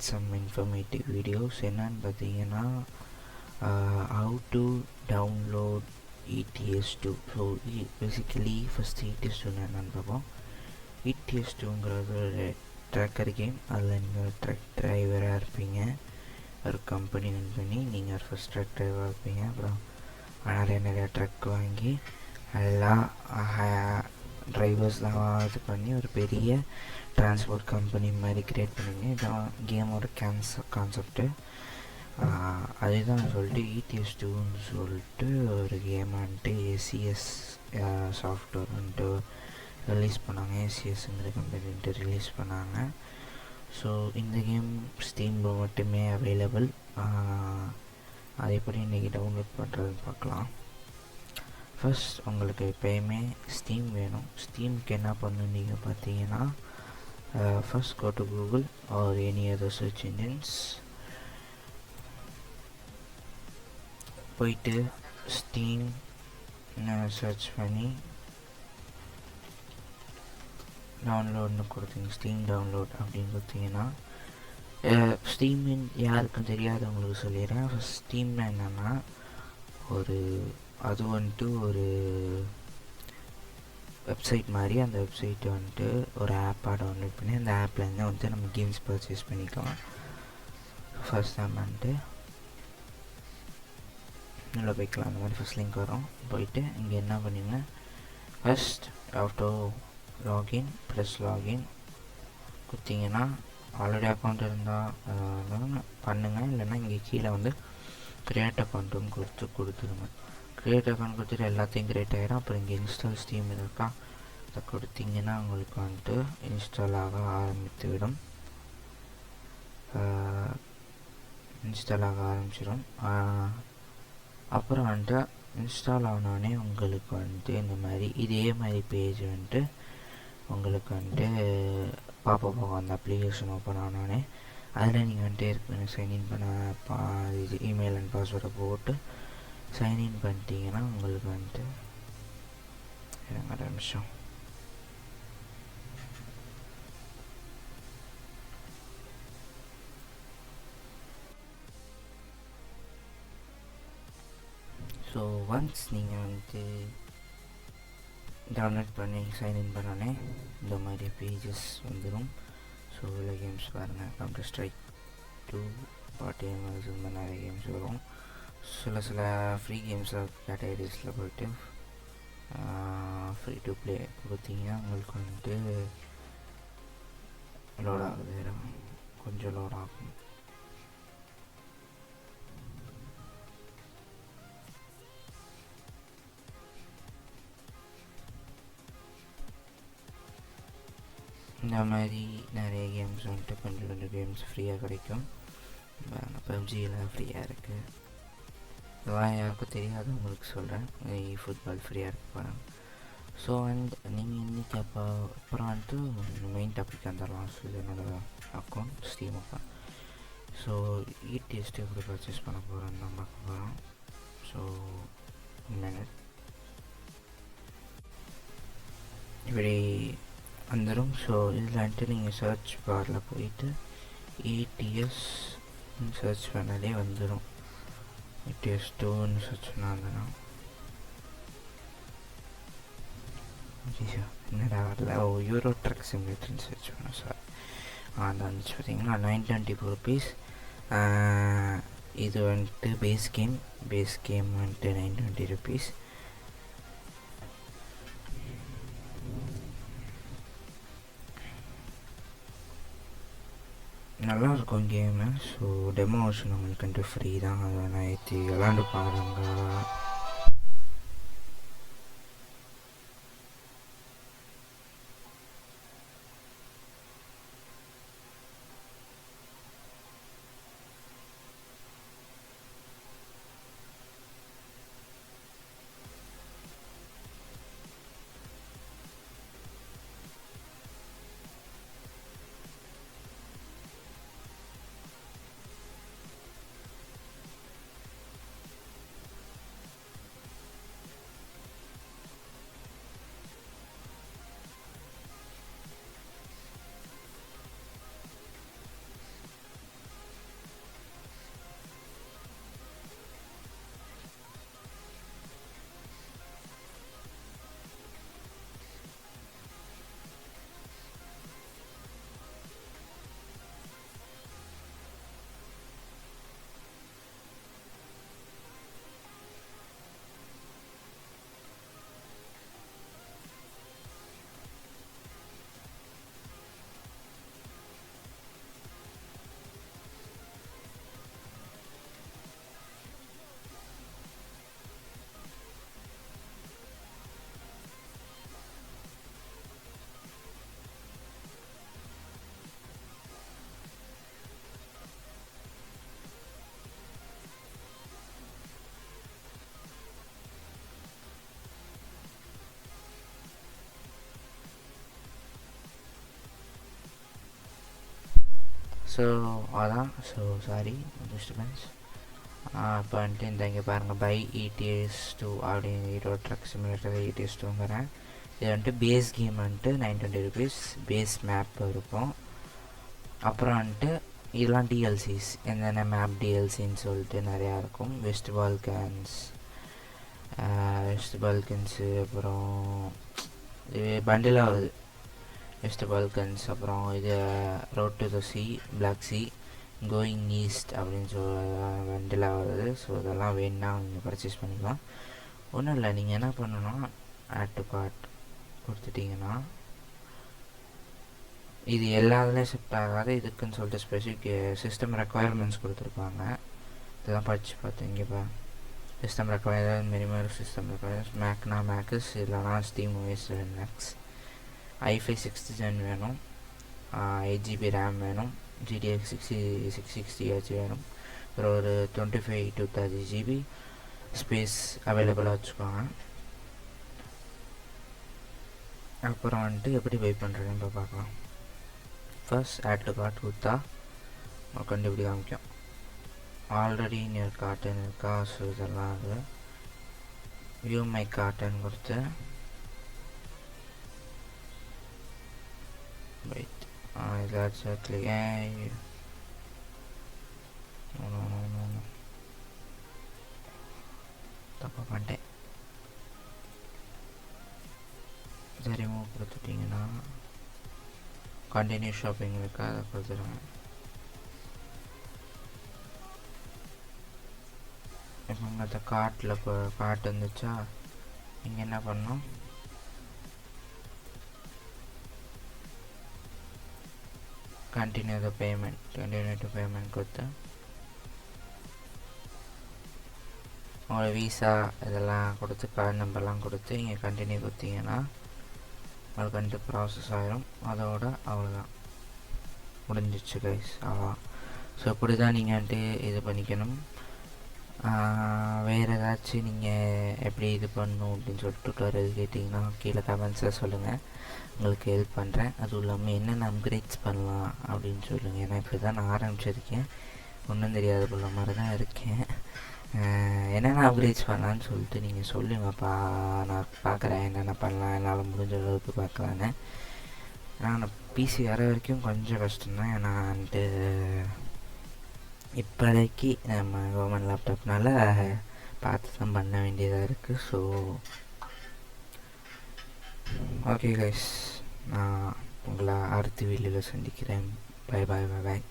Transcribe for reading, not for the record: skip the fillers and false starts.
some informative videos. என்னன்னு பார்த்தீங்கன்னா how to download ETS2. So basically first ETS2 என்னென்னு பார்ப்போம். ETS2ங்கிறது ஒரு ட்ராக்கர் கேம். அதில் நீங்கள் ட்ரக் டிரைவராக இருப்பீங்க. ஒரு கம்பெனி ரன் பண்ணி நீங்கள் ஒரு ஃபஸ்ட் ட்ரக் டிரைவராக இருப்பீங்க. அப்புறம் நிறைய ட்ரக் வாங்கி எல்லா டிரைவர்ஸ்லாம் இது பண்ணி ஒரு பெரிய டிரான்ஸ்போர்ட் கம்பெனி மாதிரி க்ரியேட் பண்ணுவீங்க. இதான் கேமோட கான்செப்ட்டு. அதுதான் சொல்லிட்டு ETS2ன்னு சொல்லிட்டு ஒரு கேம் வந்துட்டு ACS சாஃப்ட்வேர் வந்துட்டு ரிலீஸ் பண்ணாங்க. ACSங்கிற கம்பெனி வந்துட்டு ரிலீஸ் பண்ணாங்க. ஸோ இந்த கேம் ஸ்டீமில் மட்டுமே அவைலபிள். அது எப்படி இன்றைக்கி டவுன்லோட் பண்ணுறதுன்னு பார்க்கலாம். ஃபர்ஸ்ட் உங்களுக்கு எப்போயுமே ஸ்டீம் வேணும். ஸ்டீமுக்கு என்ன பண்ணணும் நீங்கள் பார்த்தீங்கன்னா, first go to Google or any other search engines. போயிட்டு ஸ்டீம் சர்ச் பண்ணி டவுன்லோட்னு கொடுத்தீங்க. ஸ்டீம் டவுன்லோட் அப்படின்னு கொடுத்தீங்கன்னா, ஸ்டீமின் யாருக்கும் தெரியாதவங்களுக்கு சொல்லிடுறேன். ஃபஸ்ட் ஸ்டீம்னா என்னென்னா அது வந்துட்டு ஒரு வெப்சைட் மாதிரி. அந்த வெப்சைட்டை வந்துட்டு ஒரு ஆப்பாக டவுன்லோட் பண்ணி அந்த ஆப்லேருந்து வந்துட்டு நம்ம கேம்ஸ் பர்ச்சேஸ் பண்ணிக்கலாம். ஃபர்ஸ்ட் நம்ம வந்துட்டு நல்லா போய்க்கலாம். அந்த மாதிரி ஃபஸ்ட் லிங்க் வரும். போயிட்டு இங்கே என்ன பண்ணிங்க, ஃபஸ்ட் ஆஃப்டோ லாகின் ப்ளஸ் லாகின் கொடுத்தீங்கன்னா, ஆல்ரெடி அக்கௌண்ட் இருந்தால் பண்ணுங்கள். இல்லைன்னா இங்கே கீழே வந்து க்ரியேட் அக்கௌண்ட்டுன்னு கொடுத்துருங்க. க்ரியேட் அக்கௌண்ட் கொடுத்துட்டு எல்லாத்தையும் க்ரியேட் ஆகிடும். அப்புறம் இங்கே இன்ஸ்டால் ஸ்டீம் இருக்கா, அதை கொடுத்தீங்கன்னா உங்களுக்கு வந்துட்டு இன்ஸ்டால் ஆக ஆரம்பித்துவிடும். அப்புறம் வந்துட்டு இன்ஸ்டால் ஆனோடனே உங்களுக்கு வந்துட்டு இந்த மாதிரி இதே மாதிரி பேஜ் வந்துட்டு உங்களுக்கு வந்துட்டு பாப்பப் ஆகும். அந்த அப்ளிகேஷன் ஓப்பன் ஆனோடனே அதில் நீங்கள் வந்துட்டு ஏற்கனவே சைன்இன் பண்ண இது இமெயில் அண்ட் பாஸ்வேர்டை போட்டு சைன்இன் பண்ணிட்டீங்கன்னா உங்களுக்கு வந்துட்டு ஒரு நிமிஷம் ஸோ ஒன்ஸ் நீங்கள் வந்துட்டு டவுன்லோட் பண்ணி சைன்இன் பண்ணோடனே இந்த மாதிரி பேஜஸ் வந்துடும். ஸோ இதில் கேம்ஸ் பாருங்கள். கவுண்டர் ஸ்ட்ரைக் 2 பார்ட்டியமல்ஸ் இந்த மாதிரி நிறைய கேம்ஸ் வரும். சில ஃப்ரீ கேம்ஸ் கேட்டகரிஸில் போய்ட்டு ஃப்ரீ டு ப்ளே கொடுத்தீங்கன்னா உங்களுக்கு வந்துட்டு லோட் ஆகுது. கொஞ்சம் லோட் ஆகும். இந்த மாதிரி நிறைய கேம்ஸ் வந்துட்டு கொஞ்சம் கேம்ஸ் ஃப்ரீயாக கிடைக்கும். பப்ஜியில் ஃப்ரீயாக இருக்குது. இதெல்லாம் யாருக்கும் தெரியாதவங்களுக்கு சொல்கிறேன். ஃபுட்பால் ஃப்ரீயாக இருக்கு பாருங்க. ஸோ அண்ட் நீங்கள் இன்றைக்கி அப்புறம் வந்துட்டு மெயின் டாபிக் வந்துடலாம். ஸோ இது என்னோட account, steam account. So ETS2 எப்படி பர்ச்சேஸ் பண்ண போகிறோன்னு தான் பார்க்க போகிறோம். ஸோ மினிட் இப்படி வந்துடும். ஸோ இதில் வந்துட்டு நீங்கள் சர்ச் பாரில் போயிட்டு ETS சர்ச் பண்ணாலே வந்துடும். ETS2ன்னு சர்ச் பண்ணால் என்னடா வரல. யூரோ ட்ரக் சிமுலேட்டர்னு சர்ச் பண்ணோம். சார் அதான் வந்துச்சு பார்த்தீங்கன்னா, 924 rupees. இது வந்துட்டு பேஸ் கேம் வந்துட்டு 920 rupees. நல்லாயிருக்கும் கேமு. ஸோ டெமோ வெர்ஷன் உங்களுக்கு வந்துட்டு ஃப்ரீ தான். அதை நான் ஏற்றி விளாண்டு பாருங்க. ஸோ அதான். So sorry disturbance. இப்போ வந்துட்டு இந்த இங்கே பாருங்கள், பை ETS2 அப்படின்னு ஹீரோ ட்ரக் சிமுலேட்டர் ETS2ங்கிறேன். இது வந்துட்டு பேஸ் கேம் வந்துட்டு 920 rupees பேஸ் மேப் இருக்கும். அப்புறம் வந்துட்டு இதெல்லாம் டிஎல்சிஸ், என்னென்ன மேப் டிஎல்சின்னு சொல்லிட்டு நிறையா இருக்கும். வெஸ்ட் பால்கன்ஸு அப்புறம் இது பண்டில் ஆகுது. வெஸ்ட் பால்கன்ஸ், அப்புறம் இது road to the sea, black sea, going east அப்படின்னு பண்டில் ஆகுது. ஸோ இதெல்லாம் வேணுன்னா நீங்கள் பர்ச்சேஸ் பண்ணிக்கலாம். ஒன்றும் இல்லை, நீங்கள் என்ன பண்ணணும்னா ஆட் டு கார்ட் கொடுத்துட்டிங்கன்னா இது எல்லா இதுலேயும் ஷிஃப்ட் ஆகாது. இதுக்குன்னு சொல்லிட்டு ஸ்பெசிஃபிக் சிஸ்டம் ரெக்குவயர்மெண்ட்ஸ் கொடுத்துருப்பாங்க. இதெல்லாம் படித்து பார்த்து இங்கேப்பா சிஸ்டம் ரெக்குவயர் மினிமம் சிஸ்டம் ரெக்குவயர்ஸ் மேக்னா மேக்ஸ், இல்லைனா steam OS Linux, i5 6th gen வேணும், 8GB RAM வேணும், GTX 660H வேணும், அப்புறம் ஒரு 25 to 30GB ஸ்பேஸ் அவைலபிளாக வச்சுக்கோங்க. அப்புறம் வந்துட்டு எப்படி பை பண்ணுறதுன்னு இப்போ பார்க்கலாம். ஃபர்ஸ்ட் ஆட் டு கார்ட் கொடுத்தா கண்டுபிடி காமிக்கும். ஆல்ரெடி இன்னொரு கார்ட்டுன்னு இருக்கா, ஸோ இதெல்லாம் அது வியூ மை கார்ட்டுன்னு கொடுத்து வெயிட் இதாச்சும் கிளிக் தப்பாக பண்ணிட்டேன். இதை ரிமூவ் கொடுத்துட்டிங்கன்னா கண்டினியூ ஷாப்பிங் இருக்கா, அதை கொடுத்துருங்க. இப்போ இந்த கார்ட்டில் இப்போ கார்ட் வந்துச்சா, நீங்கள் என்ன பண்ணணும், கண்டினியூ டு பேமெண்ட் கொடுத்து உங்களோட வீசா இதெல்லாம் கொடுத்து கார்டு நம்பர்லாம் கொடுத்து இங்கே கண்டினியூ கொடுத்தீங்கன்னா உங்களுக்கு வந்துட்டு ப்ராசஸ் ஆகிடும். அதோட அவ்வளோதான், முடிஞ்சிச்சு கைஸ், அவ்வளோதான். ஸோ இப்படி தான் நீங்கள் வந்துட்டு இது பண்ணிக்கணும். வேறு ஏதாச்சும் நீங்கள் எப்படி இது பண்ணணும் அப்படின்னு சொல்லிட்டு டுட்டோரியல் கேட்டிங்கன்னா கீழே கமெண்ட்ஸில் சொல்லுங்கள், உங்களுக்கு ஹெல்ப் பண்ணுறேன். அதுவும் இல்லாமல் என்னென்ன அப்கிரேட்ஸ் பண்ணலாம் அப்படின்னு சொல்லுங்கள். ஏன்னா இப்படி தான் நான் ஆரம்பிச்சிருக்கேன், ஒன்றும் தெரியாத போல மாதிரி தான் இருக்கேன். என்னென்ன அப்கிரேட்ஸ் பண்ணலான்னு சொல்லிட்டு நீங்கள் சொல்லுங்கப்பா, நான் பார்க்குறேன் என்னென்ன பண்ணலாம், என்னால் முடிஞ்ச அளவுக்கு பார்க்கலான்னு. நான் பிசி வர வரைக்கும் கொஞ்சம் கஷ்டம்தான், ஏன்னா வந்துட்டு இப்போதைக்கு நம்ம கவர்மெண்ட் லேப்டாப்னால பார்த்து தான் பண்ண வேண்டியதாக இருக்குது. ஸோ ஓகே கைஸ், நான் உங்களை அடுத்த வீடியோவில் சந்திக்கிறேன். Bye bye.